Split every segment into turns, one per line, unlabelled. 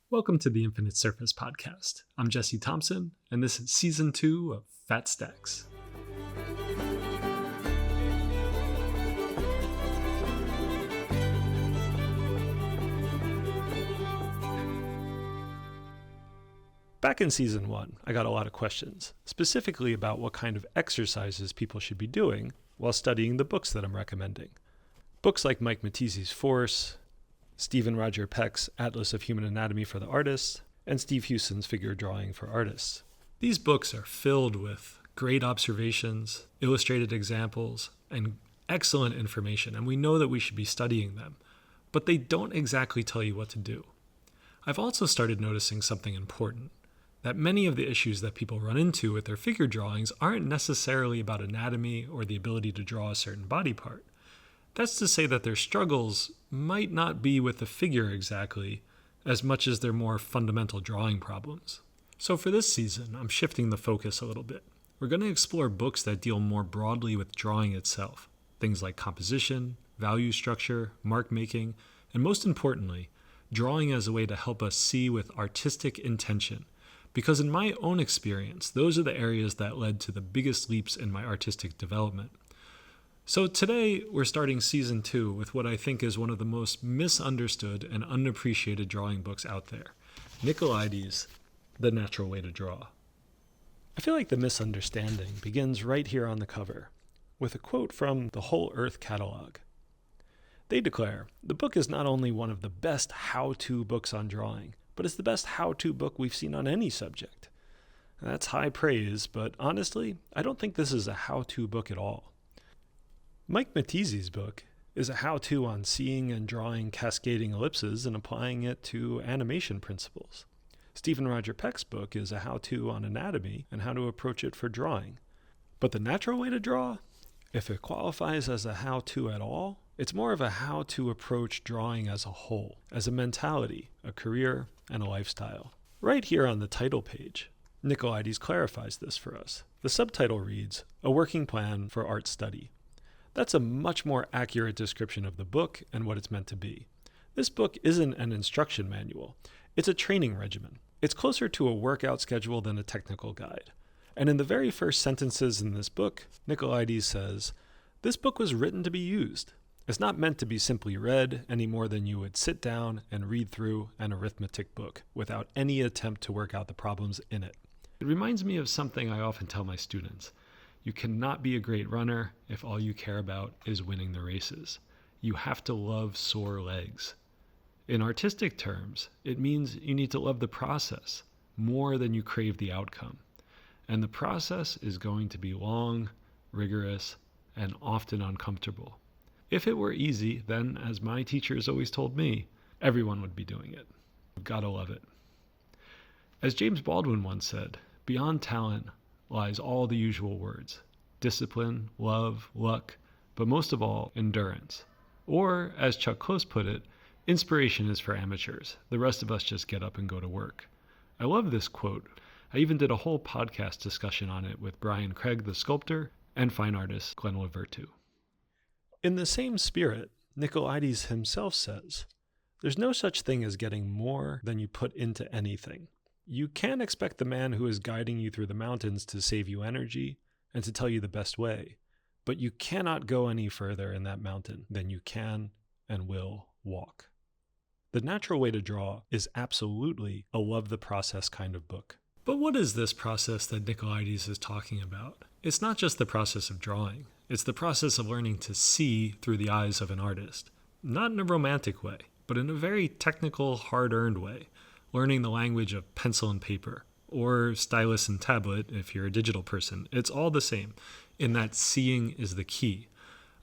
Welcome to the Infinite Surface Podcast. I'm Jesse Thompson, and this is Season 2 of Fat Stacks. Back in Season 1, I got a lot of questions, specifically about what kind of exercises people should be doing while studying the books that I'm recommending. Books like Mike Mattesi's Force, Stephen Roger Peck's Atlas of Human Anatomy for the Artists, and Steve Houston's Figure Drawing for Artists. These books are filled with great observations, illustrated examples, and excellent information, and we know that we should be studying them, but they don't exactly tell you what to do. I've also started noticing something important, that many of the issues that people run into with their figure drawings aren't necessarily about anatomy or the ability to draw a certain body part. That's to say that their struggles might not be with the figure exactly, as much as their more fundamental drawing problems. So for this season, I'm shifting the focus a little bit. We're going to explore books that deal more broadly with drawing itself, things like composition, value structure, mark making, and most importantly, drawing as a way to help us see with artistic intention. Because in my own experience, those are the areas that led to the biggest leaps in my artistic development. So today, we're starting Season 2 with what I think is one of the most misunderstood and unappreciated drawing books out there, Nicolaides The Natural Way to Draw. I feel like the misunderstanding begins right here on the cover, with a quote from the Whole Earth catalog. They declare, the book is not only one of the best how-to books on drawing, but it's the best how-to book we've seen on any subject. That's high praise, but honestly, I don't think this is a how-to book at all. Mike Mattesi's book is a how-to on seeing and drawing cascading ellipses and applying it to animation principles. Stephen Roger Peck's book is a how-to on anatomy and how to approach it for drawing. But The Natural Way to Draw, if it qualifies as a how-to at all, it's more of a how to approach drawing as a whole, as a mentality, a career, and a lifestyle. Right here on the title page, Nicolaides clarifies this for us. The subtitle reads, A Working Plan for Art Study. That's a much more accurate description of the book and what it's meant to be. This book isn't an instruction manual. It's a training regimen. It's closer to a workout schedule than a technical guide. And in the very first sentences in this book, Nicolaides says, this book was written to be used. It's not meant to be simply read any more than you would sit down and read through an arithmetic book without any attempt to work out the problems in it. It reminds me of something I often tell my students. You cannot be a great runner if all you care about is winning the races. You have to love sore legs. In artistic terms, it means you need to love the process more than you crave the outcome. And the process is going to be long, rigorous, and often uncomfortable. If it were easy, then, as my teachers always told me, everyone would be doing it. You've got to love it. As James Baldwin once said, beyond talent lies all the usual words: discipline, love, luck, but most of all, endurance. Or, as Chuck Close put it, inspiration is for amateurs. The rest of us just get up and go to work. I love this quote. I even did a whole podcast discussion on it with Brian Craig, the sculptor, and fine artist Glenn Lavertu. In the same spirit, Nicolaides himself says, there's no such thing as getting more than you put into anything. You can't expect the man who is guiding you through the mountains to save you energy and to tell you the best way, but you cannot go any further in that mountain than you can and will walk. The Natural Way to Draw is absolutely a love the process kind of book. But what is this process that Nicolaides is talking about? It's not just the process of drawing. It's the process of learning to see through the eyes of an artist. Not in a romantic way, but in a very technical, hard-earned way. Learning the language of pencil and paper, or stylus and tablet if you're a digital person. It's all the same, in that seeing is the key.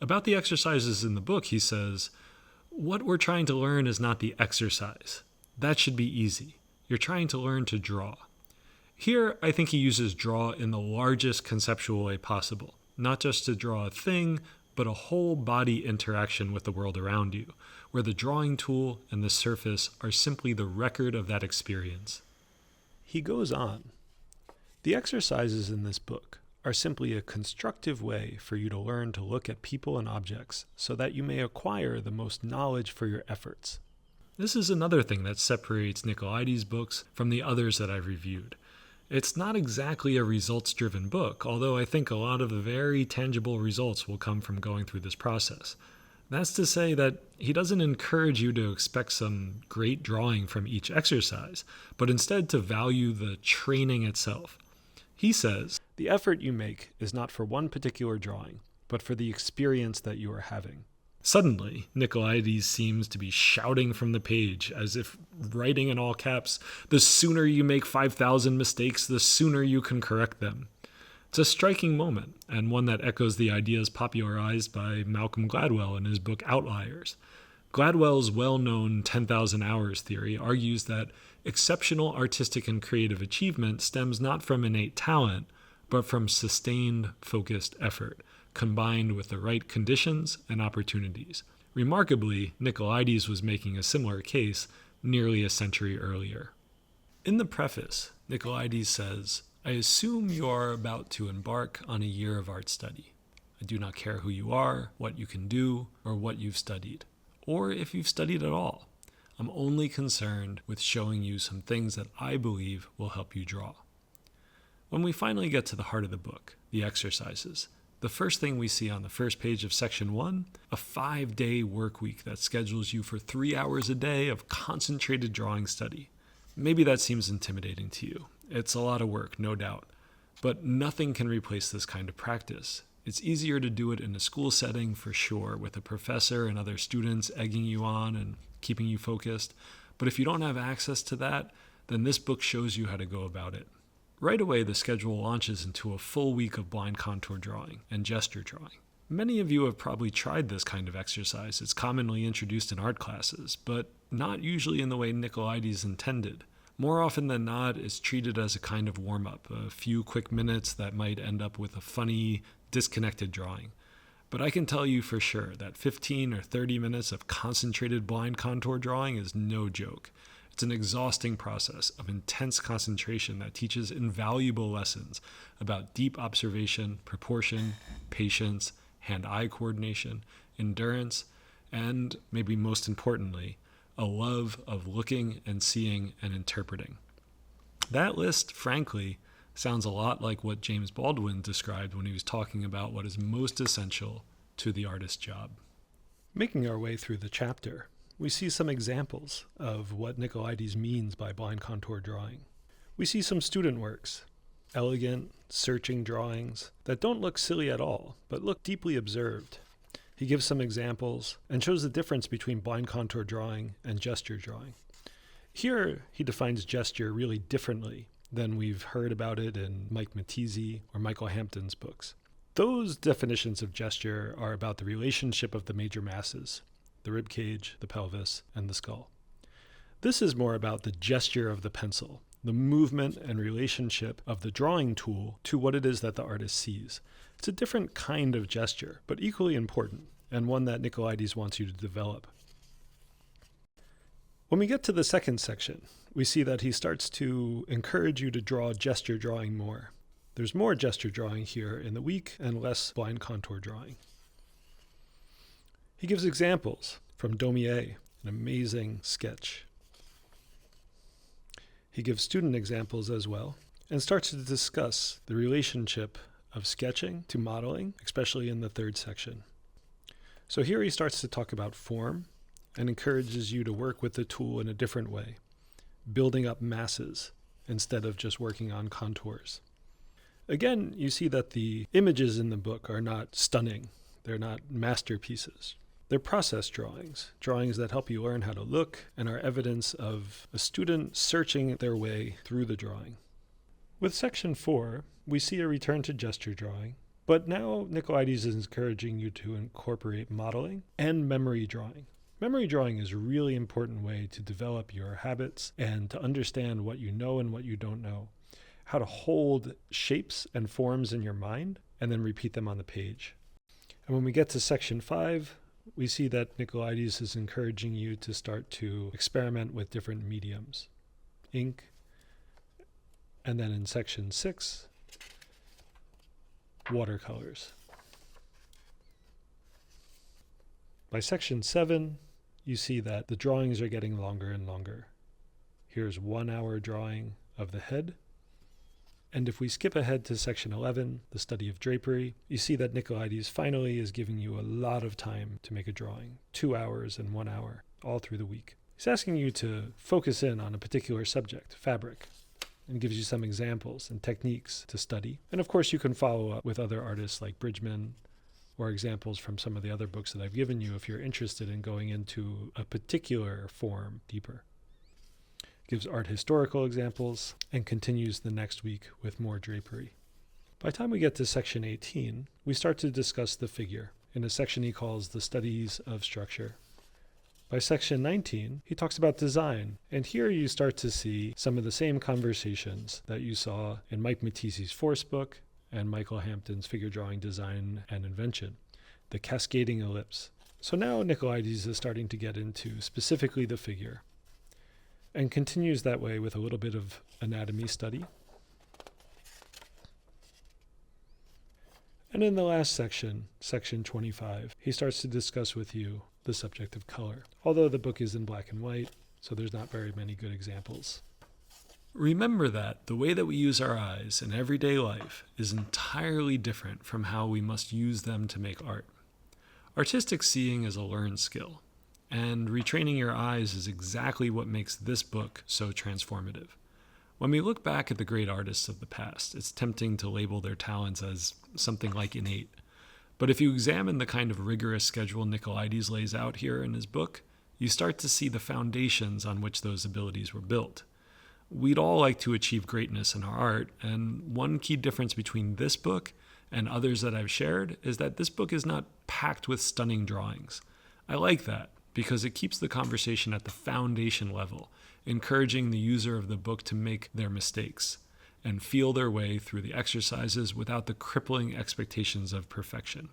About the exercises in the book, he says, what we're trying to learn is not the exercise. That should be easy. You're trying to learn to draw. Here, I think he uses draw in the largest conceptual way possible. Not just to draw a thing, but a whole body interaction with the world around you, where the drawing tool and the surface are simply the record of that experience. He goes on. The exercises in this book are simply a constructive way for you to learn to look at people and objects so that you may acquire the most knowledge for your efforts. This is another thing that separates Nicolaides' books from the others that I've reviewed. It's not exactly a results-driven book, although I think a lot of the very tangible results will come from going through this process. That's to say that he doesn't encourage you to expect some great drawing from each exercise, but instead to value the training itself. He says, "The effort you make is not for one particular drawing, but for the experience that you are having." Suddenly, Nicolaides seems to be shouting from the page, as if writing in all caps, "The sooner you make 5,000 mistakes, the sooner you can correct them." It's a striking moment, and one that echoes the ideas popularized by Malcolm Gladwell in his book Outliers. Gladwell's well-known 10,000 hours theory argues that exceptional artistic and creative achievement stems not from innate talent, but from sustained, focused effort, combined with the right conditions and opportunities. Remarkably, Nicolaides was making a similar case nearly a century earlier. In the preface, Nicolaides says, "I assume you are about to embark on a year of art study. I do not care who you are, what you can do, or what you've studied, or if you've studied at all. I'm only concerned with showing you some things that I believe will help you draw." When we finally get to the heart of the book, the exercises, the first thing we see on the first page of section 1, a 5-day work week that schedules you for 3 hours a day of concentrated drawing study. Maybe that seems intimidating to you. It's a lot of work, no doubt, but nothing can replace this kind of practice. It's easier to do it in a school setting for sure, with a professor and other students egging you on and keeping you focused. But if you don't have access to that, then this book shows you how to go about it. Right away, the schedule launches into a full week of blind contour drawing and gesture drawing. Many of you have probably tried this kind of exercise. It's commonly introduced in art classes, but not usually in the way Nicolaides intended. More often than not, it's treated as a kind of warm-up, a few quick minutes that might end up with a funny, disconnected drawing. But I can tell you for sure that 15 or 30 minutes of concentrated blind contour drawing is no joke. It's an exhausting process of intense concentration that teaches invaluable lessons about deep observation, proportion, patience, hand-eye coordination, endurance, and, maybe most importantly, a love of looking and seeing and interpreting. That list, frankly, sounds a lot like what James Baldwin described when he was talking about what is most essential to the artist's job. Making our way through the chapter, we see some examples of what Nicolaides means by blind contour drawing. We see some student works, elegant, searching drawings that don't look silly at all, but look deeply observed. He gives some examples and shows the difference between blind contour drawing and gesture drawing. Here, he defines gesture really differently than we've heard about it in Mike Matisse or Michael Hampton's books. Those definitions of gesture are about the relationship of the major masses, the rib cage, the pelvis, and the skull. This is more about the gesture of the pencil, the movement and relationship of the drawing tool to what it is that the artist sees. It's a different kind of gesture, but equally important, and one that Nicolaides wants you to develop. When we get to the second section, we see that he starts to encourage you to draw gesture drawing more. There's more gesture drawing here in the week and less blind contour drawing. He gives examples from Daumier, an amazing sketch. He gives student examples as well, and starts to discuss the relationship of sketching to modeling, especially in the third section. So here he starts to talk about form and encourages you to work with the tool in a different way, building up masses instead of just working on contours. Again, you see that the images in the book are not stunning. They're not masterpieces. They're process drawings, drawings that help you learn how to look and are evidence of a student searching their way through the drawing. With section 4, we see a return to gesture drawing, but now Nicolaides is encouraging you to incorporate modeling and memory drawing. Memory drawing is a really important way to develop your habits and to understand what you know and what you don't know, how to hold shapes and forms in your mind and then repeat them on the page. And when we get to section 5, we see that Nicolaides is encouraging you to start to experiment with different mediums, ink, and then in section 6, watercolors. By section 7, you see that the drawings are getting longer and longer. Here's 1 hour drawing of the head. And if we skip ahead to section 11, the study of drapery, you see that Nicolaides finally is giving you a lot of time to make a drawing, 2 hours and 1 hour, all through the week. He's asking you to focus in on a particular subject, fabric, and gives you some examples and techniques to study. And of course, you can follow up with other artists like Bridgman or examples from some of the other books that I've given you if you're interested in going into a particular form deeper. Gives art historical examples and continues the next week with more drapery. By the time we get to section 18, we start to discuss the figure in a section he calls the studies of structure. By section 19, he talks about design, and here you start to see some of the same conversations that you saw in Mike Matisse's Force book and Michael Hampton's Figure Drawing Design and Invention, the cascading ellipse. So now Nicolaides is starting to get into specifically the figure, and continues that way with a little bit of anatomy study. And in the last section, section 25, he starts to discuss with you the subject of color, although the book is in black and white, so there's not very many good examples. Remember that the way that we use our eyes in everyday life is entirely different from how we must use them to make art. Artistic seeing is a learned skill, and retraining your eyes is exactly what makes this book so transformative. When we look back at the great artists of the past, it's tempting to label their talents as something like innate. But if you examine the kind of rigorous schedule Nicolaides lays out here in his book, you start to see the foundations on which those abilities were built. We'd all like to achieve greatness in our art, and one key difference between this book and others that I've shared is that this book is not packed with stunning drawings. I like that because it keeps the conversation at the foundation level, encouraging the user of the book to make their mistakes and feel their way through the exercises without the crippling expectations of perfection.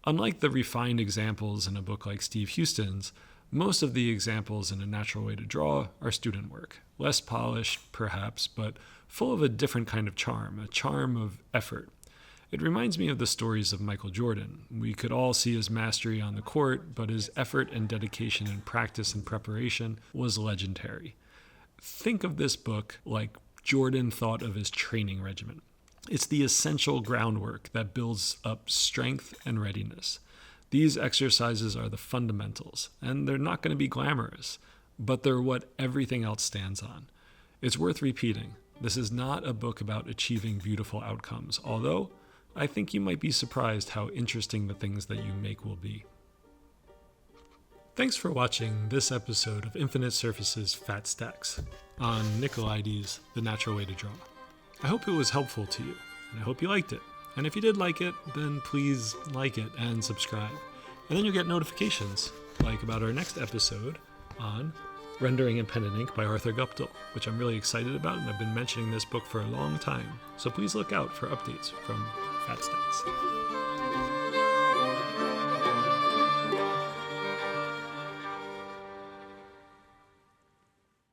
Unlike the refined examples in a book like Steve Houston's, most of the examples in A Natural Way to Draw are student work, less polished, perhaps, but full of a different kind of charm, a charm of effort. It reminds me of the stories of Michael Jordan. We could all see his mastery on the court, but his effort and dedication in practice and preparation was legendary. Think of this book like Jordan thought of his training regimen. It's the essential groundwork that builds up strength and readiness. These exercises are the fundamentals, and they're not going to be glamorous, but they're what everything else stands on. It's worth repeating. This is not a book about achieving beautiful outcomes, although I think you might be surprised how interesting the things that you make will be. Thanks for watching this episode of Infinite Surfaces Fat Stacks on Nicolaides The Natural Way to Draw. I hope it was helpful to you, and I hope you liked it. And if you did like it, then please like it and subscribe. And then you'll get notifications, like about our next episode on Rendering in Pen and Ink by Arthur Guptill, which I'm really excited about, and I've been mentioning this book for a long time. So please look out for updates from Fat Stacks.